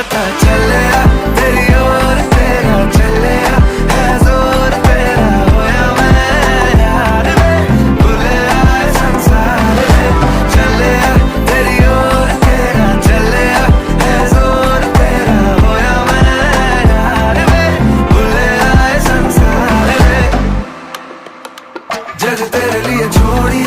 पता चलिया तेरी ओर तेरा चलिया है जोर तेरा होया मैं यार में भूले आए संसार में चलिया तेरी ओर तेरा चलिया है जोर तेरा होया मैं यार में भूले आए संसार में जग तेरे लिए छोड़ी